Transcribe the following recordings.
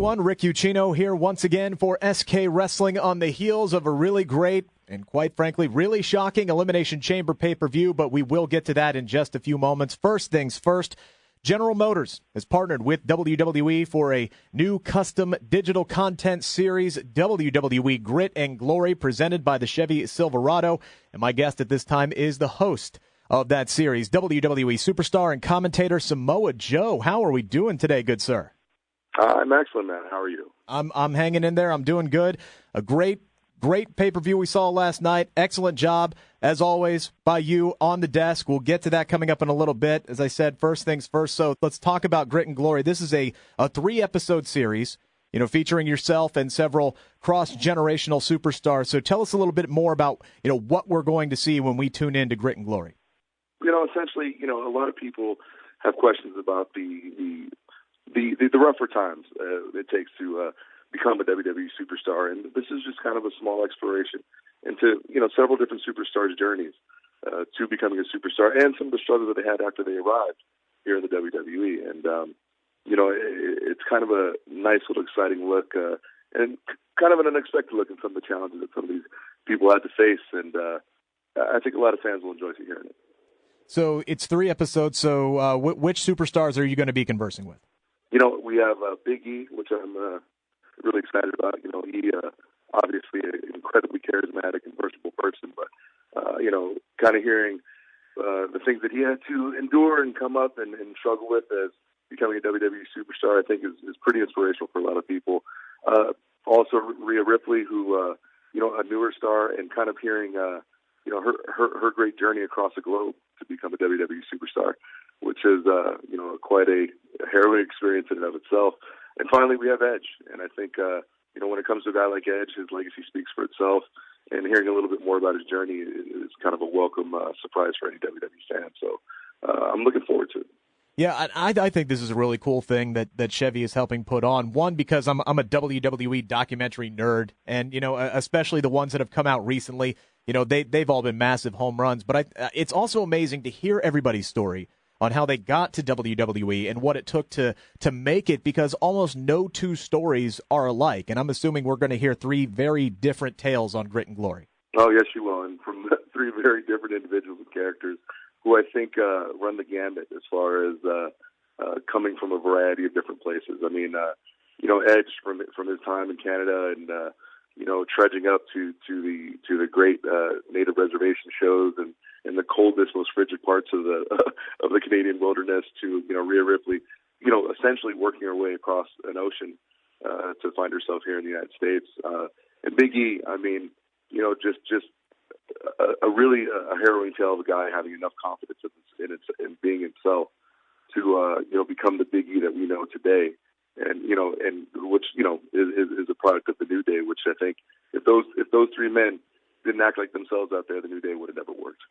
everyone. Rick Ucchino here once again for SK Wrestling on the heels of a really great and, quite frankly, really shocking Elimination Chamber pay-per-view, but we will get to that in just a few moments. First things first, General Motors has partnered with WWE for a new custom digital content series, WWE Grit and Glory, presented by the Chevy Silverado. And my guest at this time is the host of that series, WWE Superstar and commentator Samoa Joe. How are we doing today, good sir? I'm excellent, man. How are you? I'm hanging in there. I'm doing good. A great pay-per-view we saw last night. Excellent job, as always, by you on the desk. We'll get to that coming up in a little bit. As I said, first things first. So let's talk about Grit and Glory. This is a 3-episode series, featuring yourself and several cross-generational superstars. So tell us a little bit more about, what we're going to see when we tune in to Grit and Glory. Essentially, a lot of people have questions about the rougher times it takes to become a WWE superstar, and this is just kind of a small exploration into several different superstars' journeys to becoming a superstar, and some of the struggles that they had after they arrived here in the WWE. And it's kind of a nice little exciting look, and kind of an unexpected look at some of the challenges that some of these people had to face. And I think a lot of fans will enjoy hearing it. So it's 3 episodes. So which superstars are you going to be conversing with? We have Big E, which I'm really excited about. He obviously an incredibly charismatic and personable person, but kind of hearing the things that he had to endure and come up and struggle with as becoming a WWE superstar, I think is pretty inspirational for a lot of people. Also, Rhea Ripley, who a newer star, and kind of hearing her great journey across the globe to become a WWE superstar, which is quite a harrowing experience in and of itself. And finally, we have Edge, and I think when it comes to a guy like Edge, his legacy speaks for itself. And hearing a little bit more about his journey is kind of a welcome surprise for any WWE fan. So I'm looking forward to it. Yeah, I think this is a really cool thing that Chevy is helping put on. One, because I'm a WWE documentary nerd, and especially the ones that have come out recently. They've all been massive home runs. But it's also amazing to hear everybody's story on how they got to WWE and what it took to make it, because almost no 2 stories are alike. And I'm assuming we're going to hear 3 very different tales on Grit and Glory. Oh, yes, you will. And from 3 very different individuals and characters who I think run the gambit as far as coming from a variety of different places. I mean, Edge from his time in Canada and trudging up to the great native reservation shows and in the coldest, most frigid parts of the Canadian wilderness, to Rhea Ripley, essentially working her way across an ocean to find herself here in the United States. And Big E, I mean, just a really harrowing tale of a guy having enough confidence in being himself to become the Big E that we know today, and which is a product of the New Day. Which I think if those 3 men didn't act like themselves out there, the New Day would have never worked.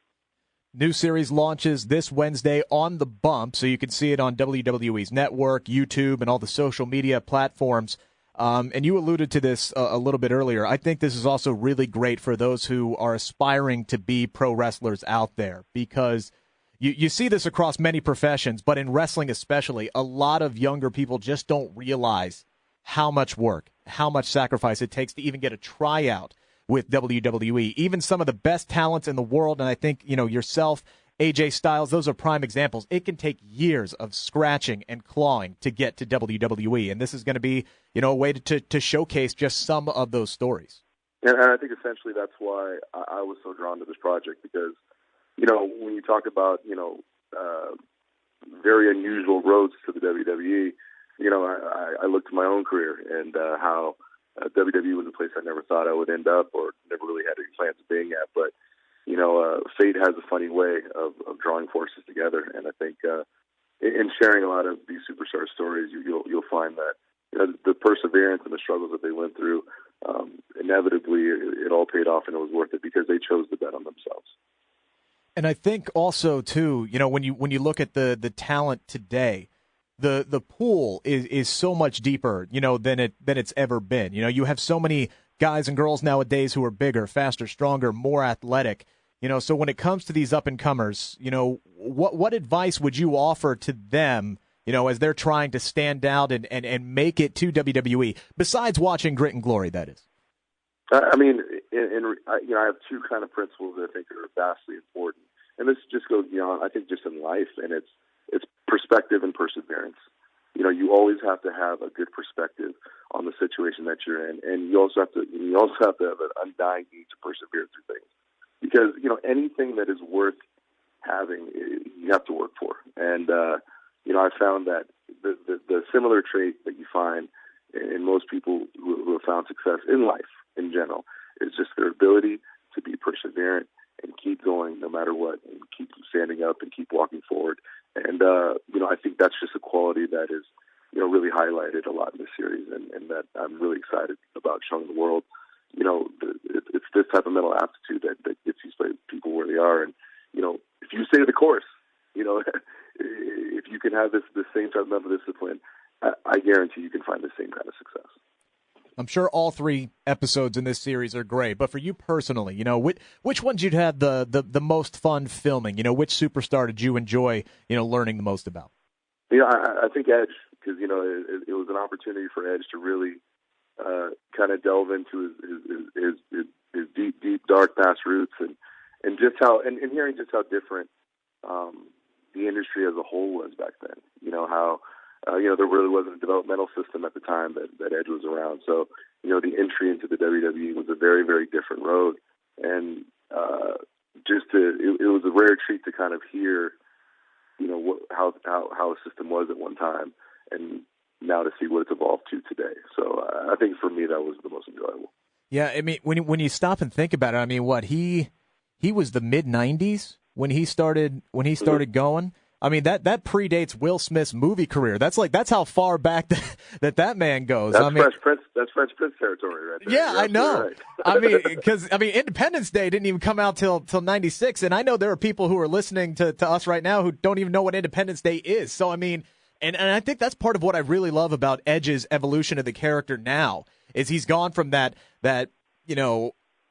New series launches this Wednesday on The Bump, so you can see it on WWE's network, YouTube, and all the social media platforms. And you alluded to this a little bit earlier. I think this is also really great for those who are aspiring to be pro wrestlers out there, because you see this across many professions, but in wrestling especially, a lot of younger people just don't realize how much work, how much sacrifice it takes to even get a tryout with WWE. Even some of the best talents in the world, and I think, yourself, AJ Styles, those are prime examples. It can take years of scratching and clawing to get to WWE, and this is going to be, a way to showcase just some of those stories. And I think essentially that's why I was so drawn to this project, because, when you talk about, very unusual roads to the WWE, I looked at my own career and how WWE was a place I never thought I would end up, or never really had any plans of being at. But, fate has a funny way of drawing forces together. And I think in sharing a lot of these superstar stories, you'll find that the perseverance and the struggles that they went through, inevitably it all paid off, and it was worth it because they chose to bet on themselves. And I think also, too, when you look at the talent today, the pool is so much deeper, than it's ever been. You have so many guys and girls nowadays who are bigger, faster, stronger, more athletic. So when it comes to these up and comers, what advice would you offer to them, as they're trying to stand out and make it to WWE, besides watching Grit and Glory, that is? I mean, I have two kind of principles that I think are vastly important. And this just goes beyond, I think, just in life, and it's perspective and perseverance. You always have to have a good perspective on the situation that you're in, and you also have to have an undying need to persevere through things. Because anything that is worth having, you have to work for. And I found that the similar trait that you find in most people who have found success in life in general is just their ability to be perseverant and keep going no matter what, and keep standing up and keep walking forward. And I think that's just a quality that is really highlighted a lot in this series, and that I'm really excited about showing the world. It's this type of mental aptitude that gets these people where they are. And if you stay the course, if you can have this same type of mental discipline, I guarantee you can find the same kind of success. I'm sure all 3 episodes in this series are great, but for you personally, which ones you'd have the most fun filming? Which superstar did you enjoy, learning the most about? I think Edge, because it was an opportunity for Edge to really kind of delve into his deep, dark past roots, and just how and hearing just how different the industry as a whole was back then. How there really wasn't a developmental system at the time that Edge was around. So the entry into the WWE was a very, very different road, and it was a rare treat to kind of hear how a system was at one time, and now to see what it's evolved to today. So I think for me that was the most enjoyable. Yeah, I mean, when you stop and think about it, I mean, what he was the mid '90s when he started going. I mean, that predates Will Smith's movie career. That's how far back that man goes. That's Fresh Prince territory right there. Yeah, I know. Right. I mean, because Independence Day didn't even come out till '96, and I know there are people who are listening to us right now who don't even know what Independence Day is. So I mean, and I think that's part of what I really love about Edge's evolution of the character now is he's gone from that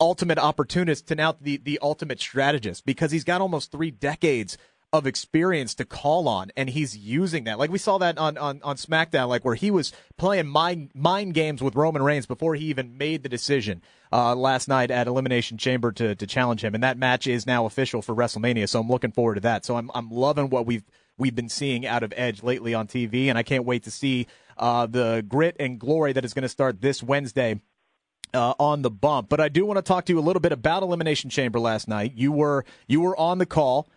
ultimate opportunist to now the ultimate strategist, because he's got almost 3 decades of experience to call on, and he's using that. Like we saw that on SmackDown, like where he was playing mind games with Roman Reigns before he even made the decision last night at Elimination Chamber to challenge him, and that match is now official for WrestleMania. So I'm looking forward to that. So I'm loving what we've been seeing out of Edge lately on TV, and I can't wait to see the Grit and Glory that is going to start this Wednesday on the bump. But I do want to talk to you a little bit about Elimination Chamber last night. You were on the call.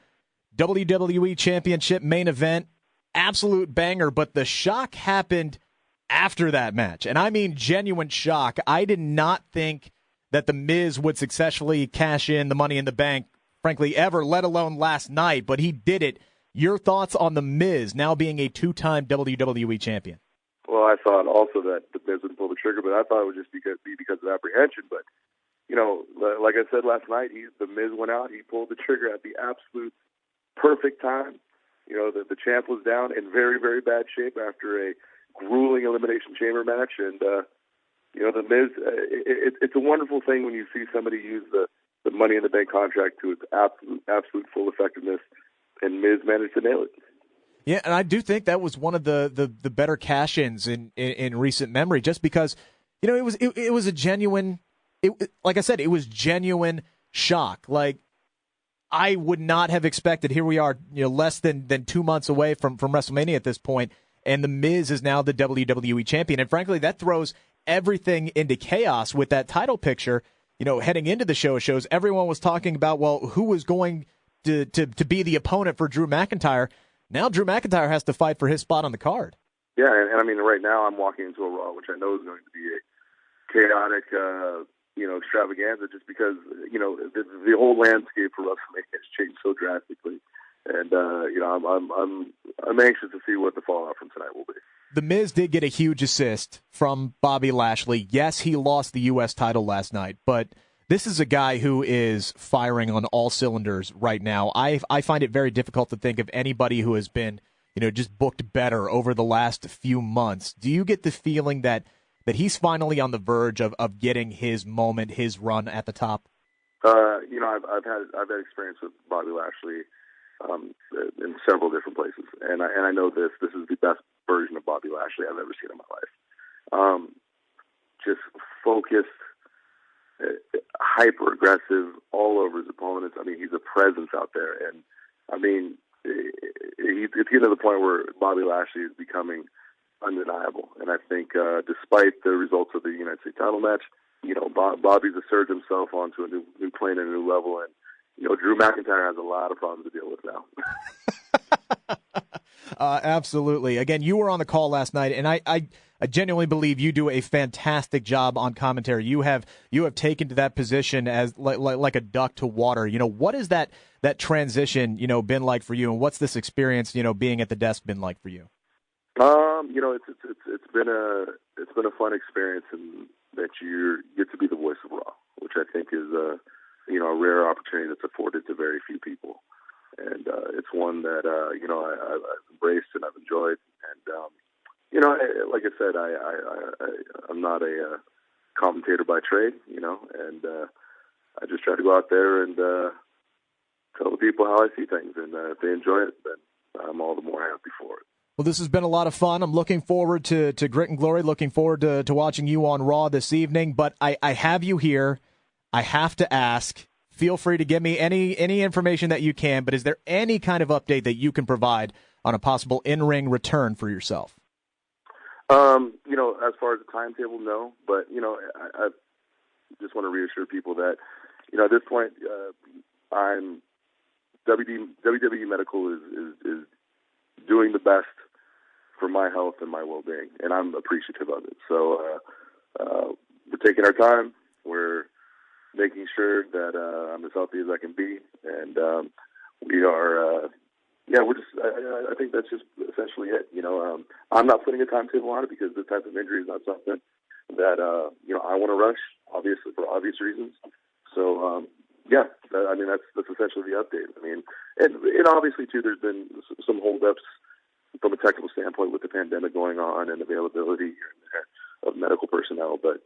WWE Championship main event, absolute banger, but the shock happened after that match. And I mean genuine shock. I did not think that The Miz would successfully cash in the Money in the Bank, frankly, ever, let alone last night, but he did it. Your thoughts on The Miz now being a 2-time WWE champion? Well, I thought also that The Miz would pull the trigger, but I thought it would just be because of apprehension. But, like I said last night, The Miz went out, he pulled the trigger at the absolute perfect time. The champ was down in very, very bad shape after a grueling Elimination Chamber match, and The Miz. It's a wonderful thing when you see somebody use the Money in the Bank contract to its absolute full effectiveness, and Miz managed to nail it. Yeah, and I do think that was one of the better cash-ins in recent memory, just because it was a genuine. Like I said, it was genuine shock. Like, I would not have expected. Here we are, less than 2 months away from WrestleMania at this point, and The Miz is now the WWE champion. And frankly, that throws everything into chaos with that title picture. Heading into the shows, everyone was talking about, well, who was going to be the opponent for Drew McIntyre. Now Drew McIntyre has to fight for his spot on the card. Yeah, and I mean, right now I'm walking into a Raw, which I know is going to be a chaotic extravaganza, just because the whole landscape for WrestleMania has changed so drastically, and I'm anxious to see what the fallout from tonight will be. The Miz did get a huge assist from Bobby Lashley. Yes, he lost the U.S. title last night, but this is a guy who is firing on all cylinders right now. I find it very difficult to think of anybody who has been just booked better over the last few months. Do you get the feeling that he's finally on the verge of getting his moment, his run at the top? I've had experience with Bobby Lashley in several different places. And I know this is the best version of Bobby Lashley I've ever seen in my life. Just focused, hyper aggressive all over his opponents. I mean, he's a presence out there, and I mean, it's getting to the point where Bobby Lashley is becoming undeniable. And I think, despite the results of the United States title match, Bobby's asserted himself onto a new plane and a new level, and Drew McIntyre has a lot of problems to deal with now. Absolutely. Again, you were on the call last night, and I genuinely believe you do a fantastic job on commentary. You have taken to that position as like a duck to water. What is that transition been like for you, and what's this experience being at the desk been like for you? It's been a fun experience, and that you get to be the voice of Raw, which I think is a rare opportunity that's afforded to very few people. And it's one that I've embraced and I've enjoyed. And like I said, I'm not a commentator by trade, and I just try to go out there and tell the people how I see things. And if they enjoy it, then I'm all the more happy for it. Well, this has been a lot of fun. I'm looking forward to Grit and Glory, looking forward to watching you on Raw this evening. But I have you here. I have to ask, feel free to give me any information that you can, but is there any kind of update that you can provide on a possible in-ring return for yourself? As far as the timetable, no. But, I just want to reassure people that, at this point, WWE Medical is doing the best for my health and my well-being, and I'm appreciative of it. So we're taking our time. We're making sure that I'm as healthy as I can be, and we are. I think that's just essentially it. I'm not putting a timetable on it because this type of injury is not something that I want to rush, obviously for obvious reasons. So that's essentially the update. I mean, and obviously too, there's been some holdups from a technical standpoint with the pandemic going on and availability here and there of medical personnel. But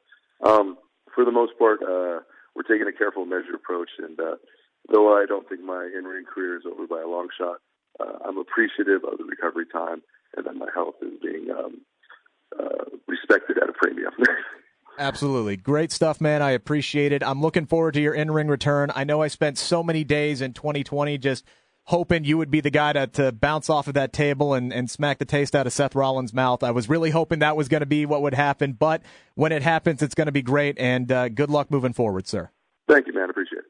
for the most part, we're taking a careful, measured approach. And though I don't think my in-ring career is over by a long shot, I'm appreciative of the recovery time and that my health is being respected at a premium. Absolutely. Great stuff, man. I appreciate it. I'm looking forward to your in-ring return. I know I spent so many days in 2020 just hoping you would be the guy to bounce off of that table and smack the taste out of Seth Rollins' mouth. I was really hoping that was going to be what would happen, but when it happens, it's going to be great, and good luck moving forward, sir. Thank you, man. Appreciate it.